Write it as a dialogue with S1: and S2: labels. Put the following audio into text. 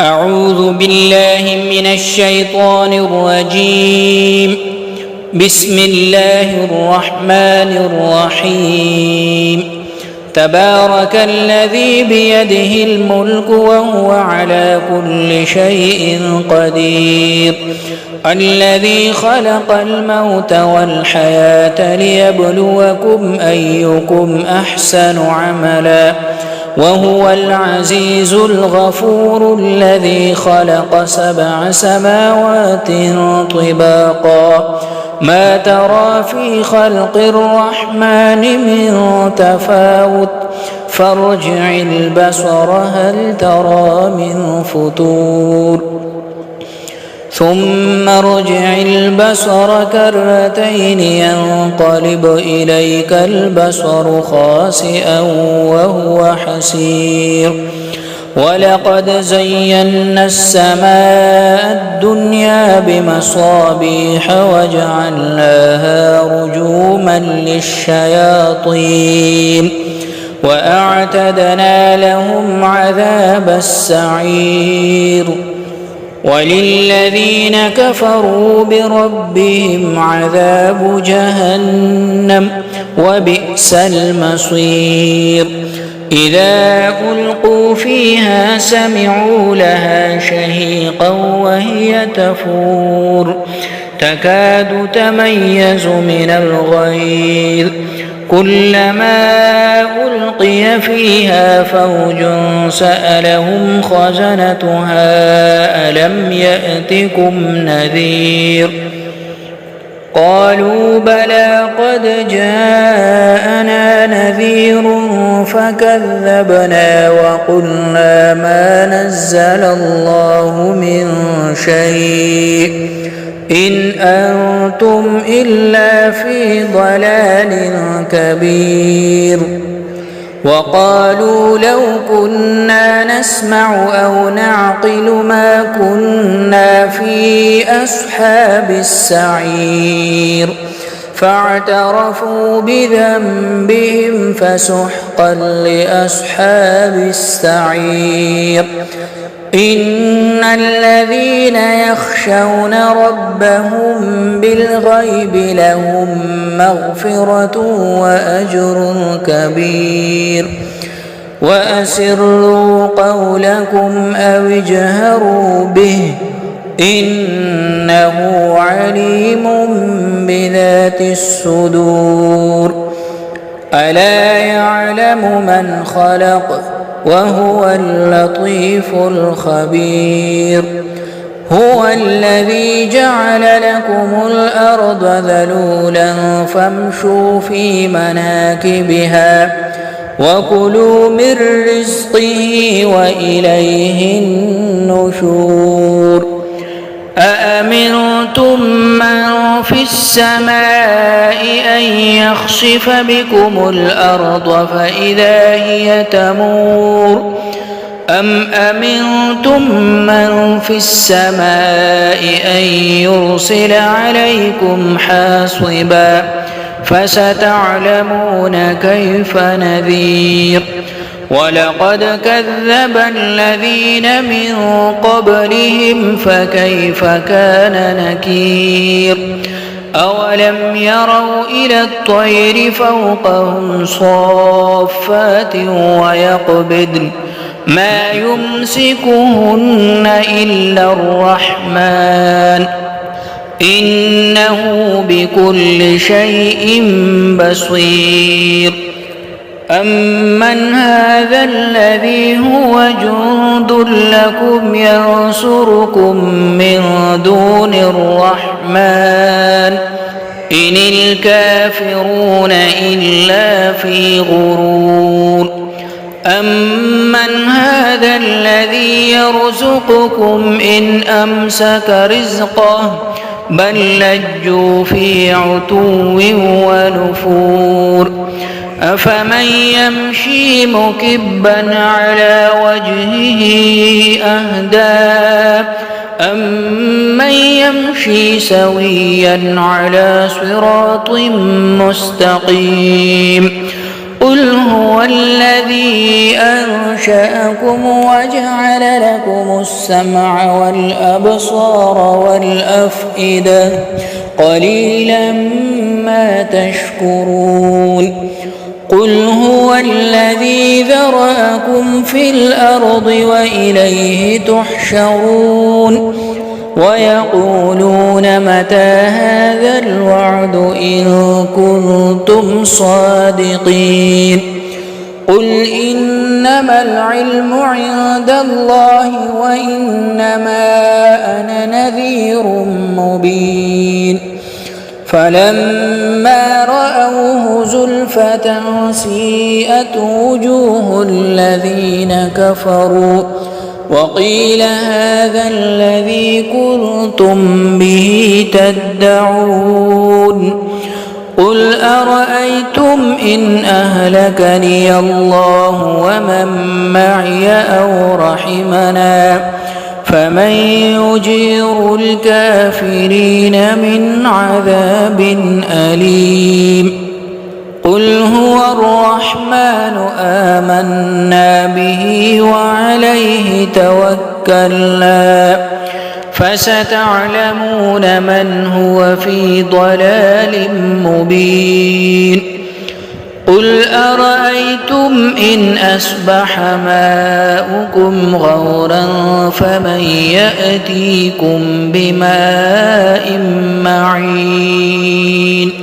S1: أعوذ بالله من الشيطان الرجيم. بسم الله الرحمن الرحيم. تبارك الذي بيده الملك وهو على كل شيء قدير. الذي خلق الموت والحياة ليبلوكم أيكم أحسن عملا وهو العزيز الغفور. الذي خلق 7 سماوات طباقا ما ترى في خلق الرحمن من تفاوت فارجع البصر هل ترى من فطور ثم ارجع البصر كرتين ينقلب إليك البصر خاسئا وهو حسير. ولقد زينا السماء الدنيا بمصابيح وجعلناها رجوما للشياطين وأعتدنا لهم عذاب السعير. وللذين كفروا بربهم عذاب جهنم وبئس المصير. إذا ألقوا فيها سمعوا لها شهيقا وهي تفور تكاد تميز من الغيظ. كلما ألقي فيها فوج سألهم خزنتها ألم يأتكم نذير قالوا بلى قد جاءنا نذير فكذبنا وقلنا ما نزل الله من شيء إن أنتم إلا في ضلال كبير. وقالوا لو كنا نسمع أو نعقل ما كنا في أصحاب السعير فاعترفوا بذنبهم فسحقا لأصحاب السعير. إن الذين يخشون ربهم بالغيب لهم مغفرة وأجر كبير. وأسروا قولكم أو اجهروا به إنه عليم بذات الصدور. ألا يعلم من خلق وهو اللطيف الخبير. هو الذي جعل لكم الأرض ذلولا فامشوا في مناكبها وكلوا من رزقه وإليه النشور. أأمنتم من في السماء أن يخسف بكم الأرض فإذا هي تمور أم أمنتم من في السماء أن يرسل عليكم حاصبا فستعلمون كيف نذير. ولقد كذب الذين من قبلهم فكيف كان نكير. أولم يروا إلى الطير فوقهم صافات ويقبضن ما يمسكهن إلا الرحمن إنه بكل شيء بصير. أمن هذا الذي هو جند لكم ينصركم من دون الرحمن إن الكافرون إلا في غرور. أمن هذا الذي يرزقكم إن أمسك رزقه بل لجوا في عتو ونفور. أفمن يمشي مكبا على وجهه أهدى أمن يمشي سويا على صراط مستقيم. قل هو الذي أنشأكم وجعل لكم السمع والأبصار والأفئدة قليلا ما تشكرون قل هو الذي ذرأكم في الأرض وإليه تحشرون ويقولون متى هذا الوعد إن كنتم صادقين قل إنما العلم عند الله وإنما أنا نذير مبين فلما رأوه زلفة سيئت وجوه الذين كفروا وقيل هذا الذي كنتم به تدعون قل أرأيتم إن أهلكني الله ومن معي أو رحمنا فمن يجير الكافرين من عذاب أليم قل هو الرحمن آمنا به وعليه توكلنا فستعلمون من هو في ضلال مبين قل أرأيتم إن أصبح ماؤكم غورا فمن يأتيكم بماء معين